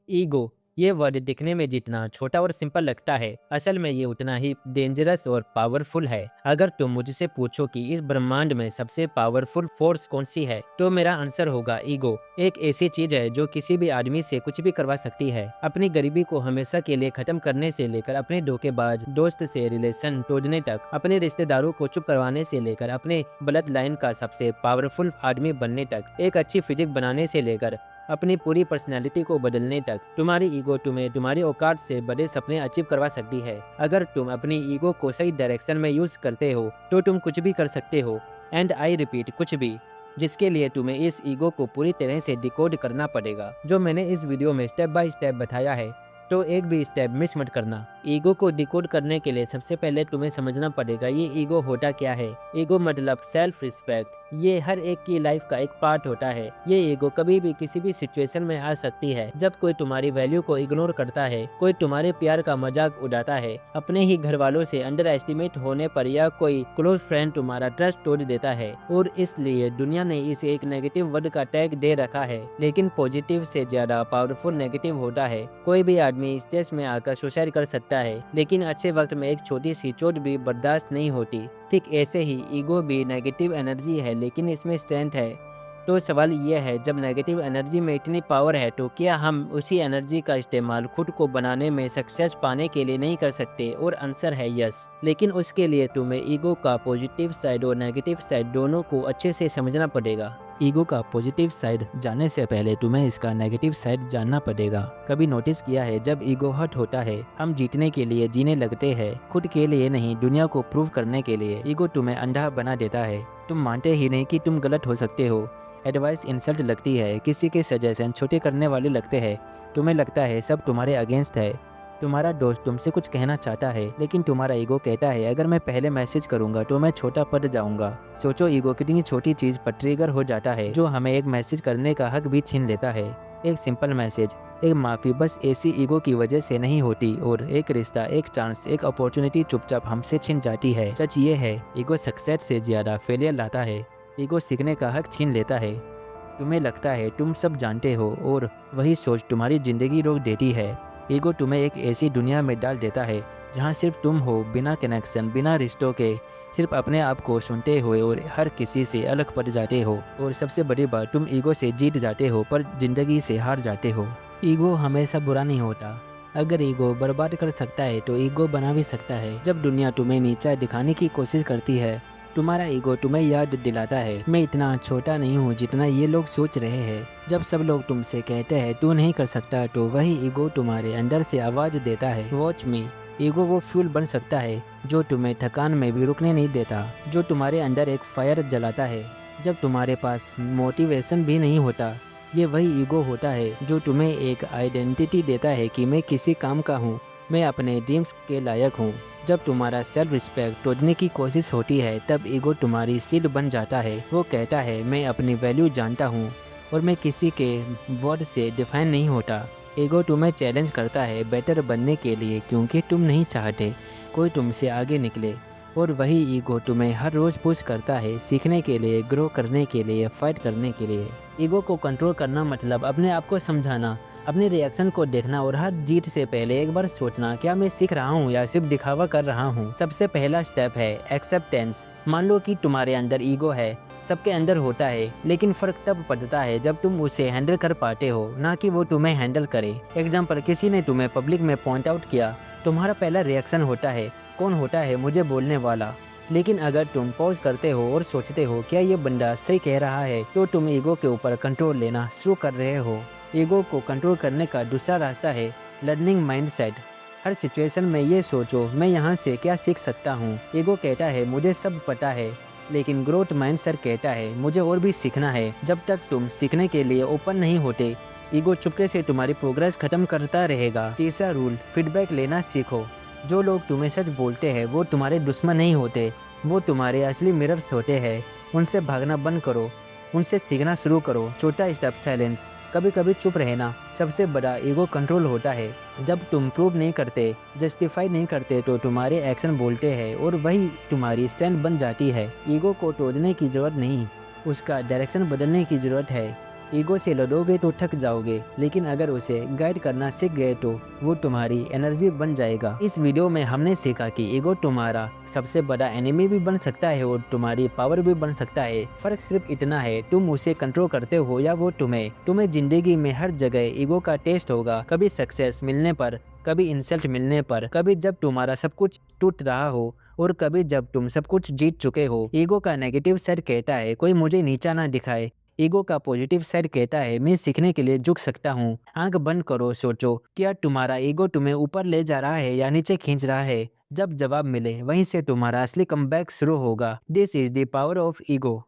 Ego, ये word दिखने में जितना छोटा और सिंपल लगता है, असल में ये उतना ही डेंजरस और पावरफुल है। अगर तुम मुझसे पूछो कि इस ब्रह्मांड में सबसे पावरफुल फोर्स कौन सी है, तो मेरा आंसर होगा ईगो। एक ऐसी चीज है जो किसी भी आदमी से कुछ भी करवा सकती है। अपनी गरीबी को हमेशा के लिए खत्म करने से लेकर अपने धोखेबाज दोस्त से रिलेशन तोड़ने तक, अपने रिश्तेदारों को चुप करवाने से लेकर अपने ब्लड लाइन का सबसे पावरफुल आदमी बनने तक, एक अच्छी फिजिक बनाने से लेकर अपनी पूरी पर्सनैलिटी को बदलने तक, तुम्हारी ईगो तुम्हें तुम्हारी औकात से बड़े सपने अचीव करवा सकती है। अगर तुम अपनी ईगो को सही डायरेक्शन में यूज करते हो तो तुम कुछ भी कर सकते हो। एंड आई रिपीट, कुछ भी, जिसके लिए तुम्हें इस ईगो को पूरी तरह से डिकोड करना पड़ेगा। जो मैंने इस वीडियो में स्टेप बाय स्टेप बताया है, तो एक भी स्टेप मिस मत करना। ईगो को डिकोड करने के लिए सबसे पहले तुम्हें समझना पड़ेगा ये ईगो होता क्या है। ईगो मतलब सेल्फ रिस्पेक्ट। ये हर एक की लाइफ का एक पार्ट होता है। ये ईगो कभी भी किसी भी सिचुएशन में आ सकती है। जब कोई तुम्हारी वैल्यू को इग्नोर करता है, कोई तुम्हारे प्यार का मजाक उड़ाता है, अपने ही घर वालों से अंडर एस्टिमेट होने पर, या कोई क्लोज फ्रेंड तुम्हारा ट्रस्ट तोड़ देता है। और इसलिए दुनिया ने इसे एक नेगेटिव वर्ड का टैग दे रखा है। लेकिन पॉजिटिव से ज्यादा पावरफुल नेगेटिव होता है। कोई भी आदमी स्टेज में आकर सुसाइड कर सकता है, लेकिन अच्छे वक्त में एक छोटी सी चोट भी बर्दाश्त नहीं होती। ठीक ऐसे ही ईगो भी नेगेटिव एनर्जी है, लेकिन इसमें स्ट्रेंथ है। तो सवाल यह है, जब नेगेटिव एनर्जी में इतनी पावर है, तो क्या हम उसी एनर्जी का इस्तेमाल खुद को बनाने में सक्सेस पाने के लिए नहीं कर सकते? और आंसर है यस। लेकिन उसके लिए तुम्हें ईगो का पॉजिटिव साइड और नेगेटिव साइड दोनों को अच्छे से समझना पड़ेगा। ईगो का पॉजिटिव साइड जानने से पहले तुम्हें इसका नेगेटिव साइड जानना पड़ेगा। कभी नोटिस किया है, जब ईगो हर्ट होता है, हम जीतने के लिए जीने लगते हैं, खुद के लिए नहीं, दुनिया को प्रूव करने के लिए। ईगो तुम्हें अंधा बना देता है। तुम मानते ही नहीं कि तुम गलत हो सकते हो। एडवाइस इंसल्ट लगती है, किसी के सजेशन छोटे करने वाले लगते हैं। तुम्हें लगता है सब तुम्हारे अगेंस्ट है। तुम्हारा दोस्त तुमसे कुछ कहना चाहता है, लेकिन तुम्हारा ईगो कहता है अगर मैं पहले मैसेज करूंगा तो मैं छोटा पड़ जाऊंगा। सोचो ईगो कितनी छोटी चीज पर ट्रिगर हो जाता है, जो हमें एक मैसेज करने का हक भी छीन लेता है। एक सिंपल मैसेज, एक माफी, बस ऐसी ईगो की वजह से नहीं होती। और एक रिश्ता, एक चांस, एक अपॉर्चुनिटी चुपचाप हमसे छिन जाती है। सच ये है, ईगो सक्सेस से ज्यादा फेलियर लाता है। ईगो सीखने का हक छीन लेता है। तुम्हें लगता है तुम सब जानते हो, और वही सोच तुम्हारी जिंदगी रोक देती है। ईगो तुम्हें एक ऐसी दुनिया में डाल देता है जहाँ सिर्फ तुम हो, बिना कनेक्शन, बिना रिश्तों के, सिर्फ अपने आप को सुनते हुए, और हर किसी से अलग पड़ जाते हो। और सबसे बड़ी बात, तुम ईगो से जीत जाते हो पर जिंदगी से हार जाते हो। ईगो हमेशा बुरा नहीं होता। अगर ईगो बर्बाद कर सकता है तो ईगो बना भी सकता है। जब दुनिया तुम्हें नीचा दिखाने की कोशिश करती है, तुम्हारा ईगो तुम्हें याद दिलाता है, मैं इतना छोटा नहीं हूँ जितना ये लोग सोच रहे हैं। जब सब लोग तुमसे कहते हैं तू नहीं कर सकता, तो वही ईगो तुम्हारे अंदर से आवाज देता है, वॉच मी। ईगो वो फ्यूल बन सकता है जो तुम्हें थकान में भी रुकने नहीं देता, जो तुम्हारे अंदर एक फायर जलाता है जब तुम्हारे पास मोटिवेशन भी नहीं होता। ये वही ईगो होता है जो तुम्हें एक आइडेंटिटी देता है कि मैं किसी काम का हूँ, मैं अपने ड्रीम्स के लायक हूँ। जब तुम्हारा सेल्फ रिस्पेक्ट तोड़ने की कोशिश होती है, तब ईगो तुम्हारी शील्ड बन जाता है। वो कहता है मैं अपनी वैल्यू जानता हूँ और मैं किसी के वर्ड से डिफाइन नहीं होता। ईगो तुम्हें चैलेंज करता है बेटर बनने के लिए, क्योंकि तुम नहीं चाहते कोई तुमसे आगे निकले। और वही ईगो तुम्हें हर रोज़ पुश करता है सीखने के लिए, ग्रो करने के लिए, फाइट करने के लिए। ईगो को कंट्रोल करना मतलब अपने आप को समझाना, अपने रिएक्शन को देखना, और हर जीत से पहले एक बार सोचना क्या मैं सीख रहा हूँ या सिर्फ दिखावा कर रहा हूँ। सबसे पहला स्टेप है एक्सेप्टेंस। मान लो कि तुम्हारे अंदर ईगो है, सबके अंदर होता है, लेकिन फर्क तब पड़ता है जब तुम उसे हैंडल कर पाते हो, ना कि वो तुम्हें हैंडल करे। एग्जाम्पल, किसी ने तुम्हें पब्लिक में पॉइंट आउट किया, तुम्हारा पहला रिएक्शन होता है कौन होता है मुझे बोलने वाला। लेकिन अगर तुम पॉज करते हो और सोचते हो क्या ये बंदा सही कह रहा है, तो तुम ईगो के ऊपर कंट्रोल लेना शुरू कर रहे हो। ईगो को कंट्रोल करने का दूसरा रास्ता है लर्निंग माइंडसेट। हर सिचुएशन में ये सोचो मैं यहाँ से क्या सीख सकता हूँ। ईगो कहता है मुझे सब पता है, लेकिन ग्रोथ माइंडसेट कहता है मुझे और भी सीखना है। जब तक तुम सीखने के लिए ओपन नहीं होते, ईगो चुपके से तुम्हारी प्रोग्रेस खत्म करता रहेगा। तीसरा रूल, फीडबैक लेना सीखो। जो लोग तुम्हें सच बोलते हैं वो तुम्हारे दुश्मन नहीं होते, वो तुम्हारे असली मिरर्स होते हैं। उनसे भागना बंद करो, उनसे सीखना शुरू करो। छोटा स्टेप साइलेंस, कभी कभी चुप रहना सबसे बड़ा ईगो कंट्रोल होता है। जब तुम प्रूव नहीं करते, जस्टिफाई नहीं करते, तो तुम्हारे एक्शन बोलते हैं और वही तुम्हारी स्ट्रेंथ बन जाती है। ईगो को तोड़ने की ज़रूरत नहीं, उसका डायरेक्शन बदलने की ज़रूरत है। ईगो से लड़ोगे तो थक जाओगे, लेकिन अगर उसे गाइड करना सीख गए तो वो तुम्हारी एनर्जी बन जाएगा। इस वीडियो में हमने सीखा कि ईगो तुम्हारा सबसे बड़ा एनिमी भी बन सकता है और तुम्हारी पावर भी बन सकता है। फर्क सिर्फ इतना है तुम उसे कंट्रोल करते हो या वो तुम्हें जिंदगी में हर जगह ईगो का टेस्ट होगा, कभी सक्सेस मिलने पर, कभी इंसल्ट मिलने पर, कभी जब तुम्हारा सब कुछ टूट रहा हो और कभी जब तुम सब कुछ जीत चुके हो। ईगो का नेगेटिव साइड कहता है कोई मुझे नीचा ना दिखाए। ईगो का पॉजिटिव साइड कहता है मैं सीखने के लिए झुक सकता हूँ। आंख बंद करो, सोचो क्या तुम्हारा ईगो तुम्हें ऊपर ले जा रहा है या नीचे खींच रहा है। जब जवाब मिले वहीं से तुम्हारा असली कमबैक शुरू होगा। This is the power of ego.